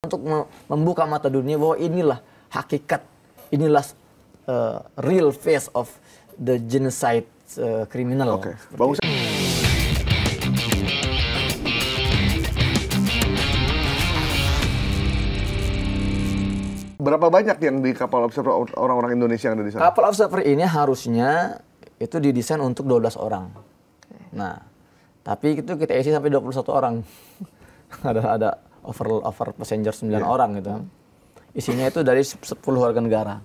untuk membuka mata dunia bahwa inilah hakikat, inilah real face of the genocide criminal. Oke, Bang Hussein. Berapa banyak yang di kapal observer orang-orang Indonesia yang ada di sana? Kapal observer ini harusnya itu didesain untuk 12 orang. Nah, tapi itu kita isi sampai 21 orang. ada over passenger 9 orang gitu. Isinya itu dari 10 warga negara.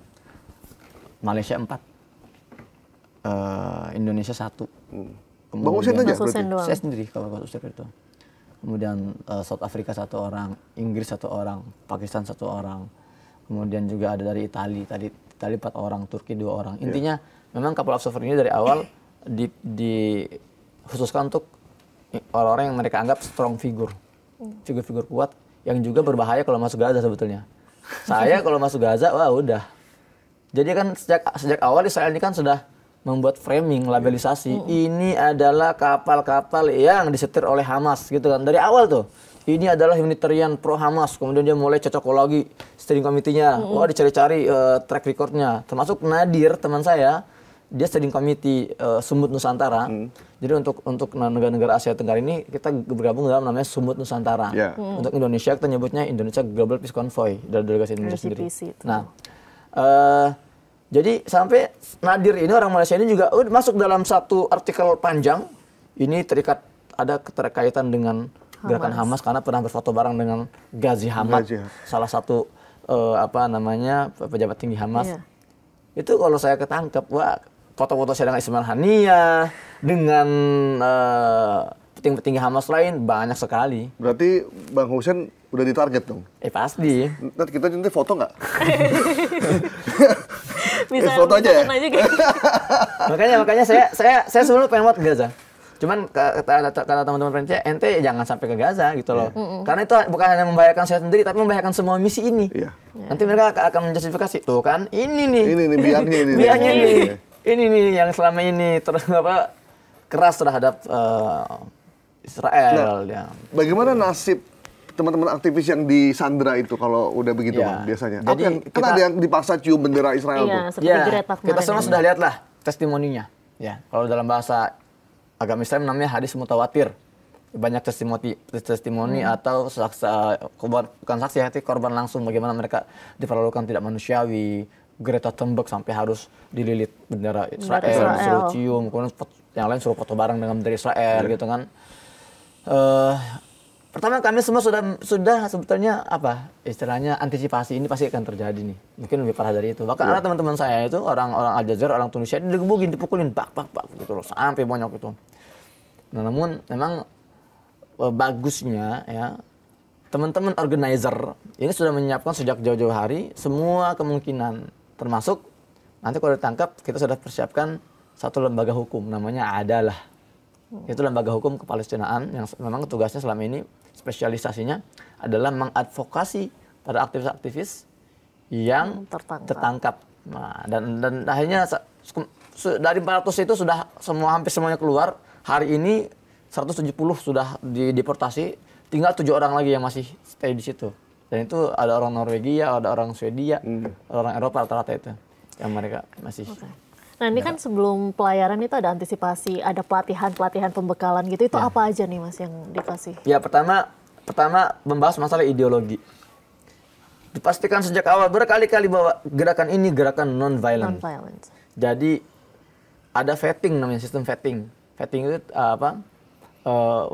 Malaysia 4. Indonesia 1. Bang Hussein aja berarti? Saya sendiri kalau observer itu. Kemudian South Africa 1 orang, Inggris 1 orang, Pakistan 1 orang. Kemudian juga ada dari Italia 4 orang, Turki 2 orang. Intinya memang kapal observer ini dari awal dikhususkan untuk orang-orang yang mereka anggap strong figure. Figur-figur kuat yang juga berbahaya kalau masuk Gaza sebetulnya. Saya kalau masuk Gaza, wah udah. Jadi kan sejak awal Israel ini kan sudah membuat framing, labelisasi. Ini adalah kapal-kapal yang disetir oleh Hamas gitu kan. Dari awal tuh. Ini adalah Unitarian pro Hamas. Kemudian dia mulai cocokologi steering committee-nya. Wah, dicari-cari track record-nya. Termasuk Nadir, teman saya, dia steering committee Sumut Nusantara. Jadi untuk negara-negara Asia Tenggara ini kita bergabung dalam namanya Sumut Nusantara. Untuk Indonesia kita nyebutnya Indonesia Global Peace Convoy dari delegasi Indonesia sendiri. Nah, jadi sampai Nadir ini orang Malaysia ini juga masuk dalam satu artikel panjang. Ini ada keterkaitan dengan gerakan Hamas karena pernah berfoto bareng dengan Ghazi Hamad, salah satu pejabat tinggi Hamas. Itu kalau saya ketangkep, wah foto-foto saya dengan Ismail Haniyah, dengan petinggi Hamas lain banyak sekali. Berarti Bang Hussein udah ditarget dong? Pasti. Nanti foto nggak? Bisa foto aja ya? makanya saya sebelum pengen buat Gaza. Cuman kata teman-teman Prensia, ente jangan sampai ke Gaza gitu loh. Karena itu bukan hanya membahayakan saya sendiri, tapi membahayakan semua misi ini. Nanti mereka akan menjustifikasi, tuh kan, ini nih. Ini biangnya nih. Ini nih yang selama ini keras terhadap Israel. Nah, bagaimana nasib teman-teman aktivis yang di Sandra itu kalau udah begitu Bang, biasanya? Jadi kan ada yang dipaksa cium bendera Israel tuh. Kita semua sudah lihat lah testimoninya. Ya, kalau dalam bahasa agama Islam namanya hadis mutawatir. Banyak testimoni atau bukan saksi, tapi korban langsung bagaimana mereka diperlakukan tidak manusiawi. Greta Thunberg sampai harus dililit bendera Israel, suruh cium, kemudian yang lain suruh foto bareng dengan bendera Israel gitu kan. Pertama kami semua sudah sebetulnya istilahnya antisipasi ini pasti akan terjadi nih. Mungkin lebih parah dari itu. Bahkan ada teman-teman saya itu orang-orang Al Jazeera, orang Tunisia digebukin, dipukulin bak gitu loh, sampai banyak itu. Nah, namun memang bagusnya ya teman-teman organizer ini sudah menyiapkan sejak jauh-jauh hari semua kemungkinan, termasuk nanti kalau ditangkap kita sudah persiapkan satu lembaga hukum namanya Adalah. Itu lembaga hukum kepalestinaan yang memang tugasnya selama ini spesialisasinya adalah mengadvokasi pada aktivis-aktivis yang tertangkap. Nah, dan akhirnya dari 400 itu sudah hampir semuanya keluar. Hari ini 170 sudah dideportasi, tinggal 7 orang lagi yang masih stay di situ. Dan itu ada orang Norwegia, ada orang Swedia, orang Eropa rata-rata itu yang mereka masih. Nah ini kan sebelum pelayaran itu ada antisipasi, ada pelatihan pembekalan gitu. Itu apa aja nih Mas yang dikasih? Ya pertama membahas masalah ideologi. Dipastikan sejak awal berkali-kali bahwa gerakan ini gerakan non-violent. Jadi ada vetting namanya, sistem vetting. Vetting itu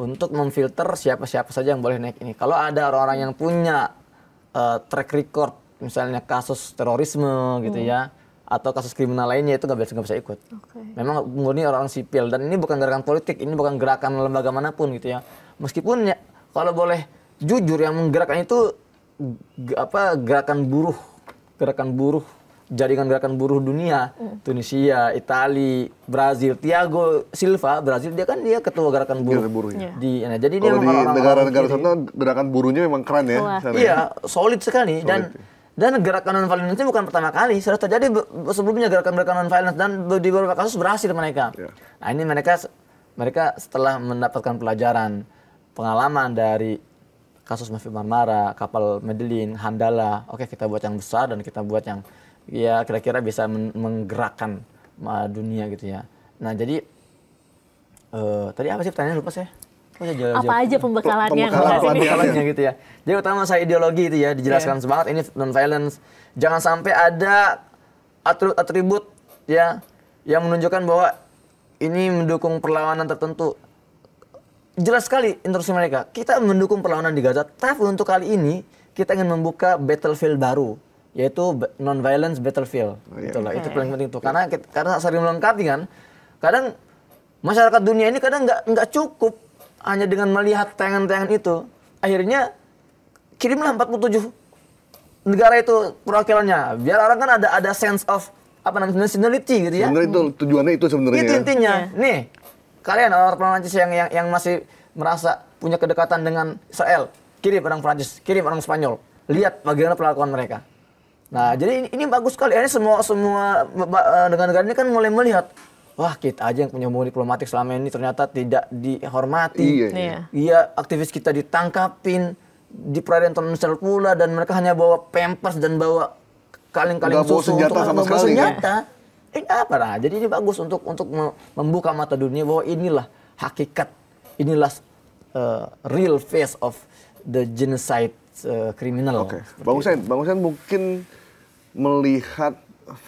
untuk memfilter siapa-siapa saja yang boleh naik ini. Kalau ada orang-orang yang punya track record, misalnya kasus terorisme gitu ya, atau kasus kriminal lainnya, itu nggak bisa ikut. Memang murni orang sipil, dan ini bukan gerakan politik, ini bukan gerakan lembaga manapun gitu ya. Meskipun ya, kalau boleh jujur yang menggerakkan itu gerakan buruh, jaringan gerakan buruh dunia, Tunisia, Italia, Brazil. Thiago Silva, Brazil, dia ketua gerakan buruh. Jadi dia di negara-negara sana gerakan buruhnya memang keren ya. Iya, solid sekali. Dan gerakan non-violence ini bukan pertama kali, sudah terjadi sebelumnya gerakan-gerakan non-violence dan di beberapa kasus berhasil mereka. Nah ini mereka setelah mendapatkan pelajaran, pengalaman dari kasus Mafia Marmara, kapal Medellin, Handala. Oke, kita buat yang besar dan kita buat yang ya kira-kira bisa menggerakkan dunia gitu ya. Nah, jadi tadi apa sih pertanyaan, lupa saya? Apa aja pembekalannya? Pembekalannya gitu ya. Jadi utama saya ideologi itu ya, dijelaskan semangat ini non-violence. Jangan sampai ada atribut ya yang menunjukkan bahwa ini mendukung perlawanan tertentu. Jelas sekali instruksi mereka. Kita mendukung perlawanan di Gaza, tapi untuk kali ini kita ingin membuka battlefield baru, yaitu non-violence battlefield. Itulah, itu paling penting tuh. Karena sering melengkapi kan. Kadang masyarakat dunia ini kadang nggak cukup hanya dengan melihat tayangan-tayangan itu. Akhirnya kirimlah 47 negara itu perwakilannya. Biar orang kan ada sense of apa namanya nationality gitu ya. Sebenarnya itu tujuannya itu sebenarnya. Itu intinya. Nih, kalian orang Prancis yang masih merasa punya kedekatan dengan Israel, kirim orang Prancis, kirim orang Spanyol. Lihat bagaimana perlakuan mereka. Nah, jadi ini bagus sekali. Ini semua negara-negara ini kan mulai melihat, wah, kita aja yang punya hubungan diplomatik selama ini ternyata tidak dihormati. Iya, aktivis kita ditangkapin di perairan internasional pula, dan mereka hanya bawa pampers dan bawa kaleng-kaleng susu untuk membawa senjata. Ini apa lah? Jadi ini bagus untuk membuka mata dunia bahwa inilah hakikat, inilah real face of the genocide criminal. Oke, Bang Hussein mungkin melihat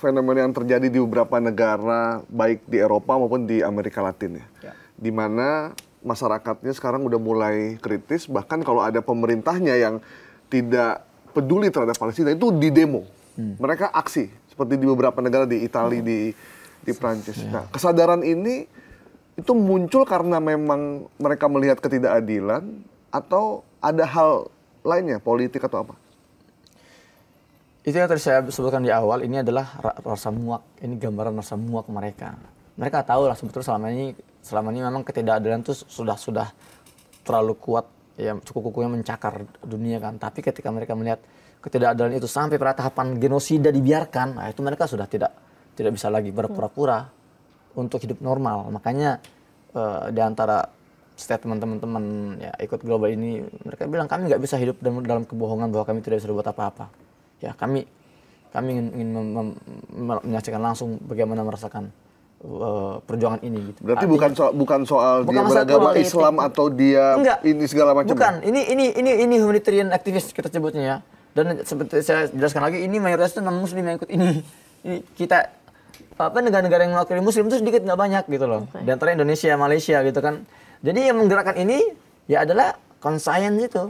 fenomena yang terjadi di beberapa negara, baik di Eropa maupun di Amerika Latin ya. Di mana masyarakatnya sekarang udah mulai kritis, bahkan kalau ada pemerintahnya yang tidak peduli terhadap Palestina itu di demo. Mereka aksi seperti di beberapa negara di Italia, di Prancis. Nah, kesadaran ini itu muncul karena memang mereka melihat ketidakadilan atau ada hal lainnya, politik atau apa? Itu yang tadi saya sebutkan di awal, ini adalah rasa muak. Ini gambaran rasa muak mereka. Mereka tahu lah sebetulnya selama ini memang ketidakadilan itu sudah terlalu kuat, ya cukup kukuhnya mencakar dunia kan. Tapi ketika mereka melihat ketidakadilan itu sampai pada tahapan genosida dibiarkan, nah itu mereka sudah tidak bisa lagi berpura-pura untuk hidup normal. Makanya di antara statement teman-teman ya ikut global ini, mereka bilang kami nggak bisa hidup dalam kebohongan bahwa kami tidak bisa berbuat apa-apa. Ya kami ingin menyaksikan langsung bagaimana merasakan perjuangan ini. Gitu. Berarti bukan soal dia beragama Islam atau dia ini segala macam. Bukan, ini humanitarian aktivis kita sebutnya ya. Dan seperti saya jelaskan lagi, ini mayoritas itu non-muslim yang ikut ini. Kita negara-negara yang mewakili muslim itu sedikit nggak banyak gitu loh. Di antara Indonesia, Malaysia gitu kan. Jadi yang menggerakkan ini ya adalah conscience itu.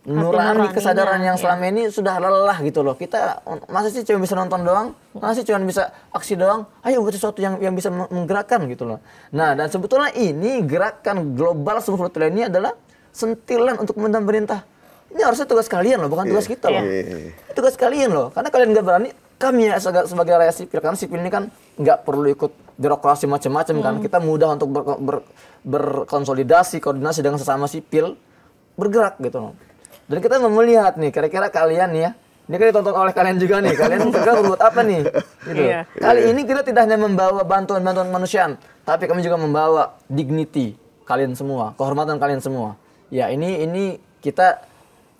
Nurani kesadaran yang selama ini sudah lelah gitu loh. Kita masa sih cuma bisa nonton doang, masa sih cuma bisa aksi doang. Ayo buat sesuatu yang bisa menggerakkan gitu loh. Nah, dan sebetulnya ini gerakan global seluruh ini adalah sentilan untuk pemerintah. Ini harusnya tugas kalian loh, bukan tugas kita loh. Tugas kalian loh, karena kalian nggak berani. Kami ya sebagai rakyat sipil, karena sipil ini kan nggak perlu ikut birokrasi macam-macam kan. Kita mudah untuk berkonsolidasi, koordinasi dengan sesama sipil, bergerak gitu loh. Dan kita mau melihat nih, kira-kira kalian ya, ini kan ditonton oleh kalian juga nih, kalian kira berbuat apa nih? Gitu. Kali ini kita tidak hanya membawa bantuan-bantuan kemanusiaan, tapi kami juga membawa dignity kalian semua, kehormatan kalian semua. Ya ini kita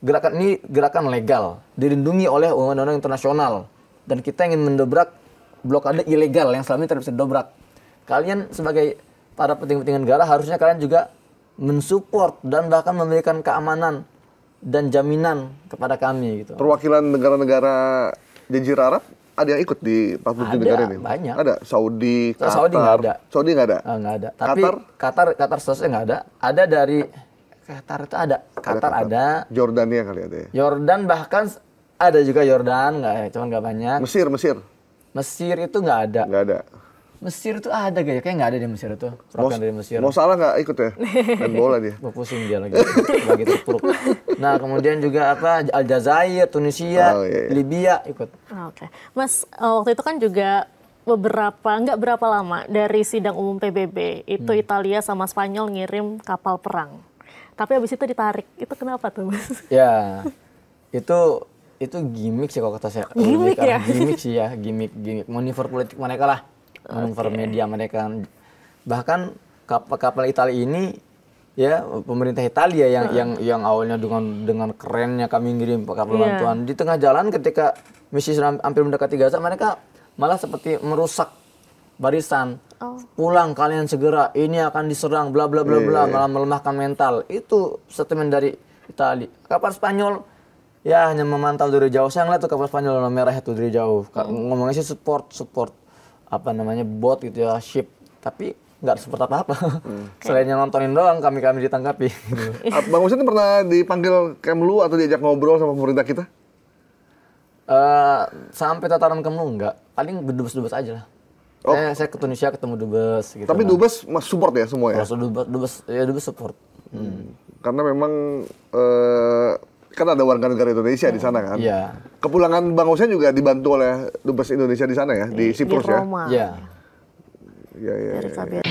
gerakan legal, dilindungi oleh undang-undang internasional, dan kita ingin mendobrak blokade ilegal yang selama ini tidak bisa didobrak. Kalian sebagai para petinggi-petinggi negara harusnya kalian juga mensupport dan bahkan memberikan keamanan dan jaminan kepada kami gitu. Perwakilan negara-negara Jazirah Arab ada yang ikut di 47 negara ini? Banyak. Ada Saudi, Qatar. Saudi nggak ada. Saudi nggak ada? Nggak ada. Tapi Qatar seharusnya nggak ada. Ada dari Qatar itu ada. Qatar ada. Jordania kali ada ya? Jordan bahkan ada juga Jordan, cuman nggak banyak. Mesir itu nggak ada. Nggak ada. Mesir itu ada kayaknya nggak ada di Mesir itu. Dari Mesir. Mau salah nggak ikut ya? Main bola dia. Pusing dia lagi terpuruk. Nah kemudian juga Aljazair, Tunisia, Libya ikut. Oke. Mas, waktu itu kan juga nggak berapa lama dari sidang umum PBB itu Italia sama Spanyol ngirim kapal perang. Tapi habis itu ditarik. Itu kenapa tuh, Mas? Ya, itu gimmick sih kalau kata saya. Gimmick ya? Gimmick sih ya, gimmick. Manuver politik mereka lah. Manuver media mereka. Bahkan kapal Italia ini ya pemerintah Italia yang awalnya dengan kerennya kami ngirim kapal bantuan, di tengah jalan ketika misi sudah hampir mendekati Gaza, mereka malah seperti merusak barisan. Pulang kalian segera, ini akan diserang, bla bla bla bla, malah melemahkan mental. Itu statement dari Italia. Kapal Spanyol ya hanya memantau dari jauh. Saya ngeliat tuh kapal Spanyol warna merah itu dari jauh. Ngomongnya sih support apa namanya bot gitu ya, ship. Tapi nggak support apa-apa. Selain yang nontonin doang, kami ditanggapi. Bang Husein pernah dipanggil Kemlu atau diajak ngobrol sama pemerintah kita? Sampai tataran Kemlu enggak. Paling berdubes-dubes aja lah. Saya ke Tunisia ketemu dubes gitu. Tapi dubes support ya semua ya? Kalau dubes support. Karena memang kan ada warga negara Indonesia di sana kan? Iya. Kepulangan Bang Husein juga dibantu oleh dubes Indonesia di sana ya? Di Siprus di Roma. Ya? Iya. Dari KBRI.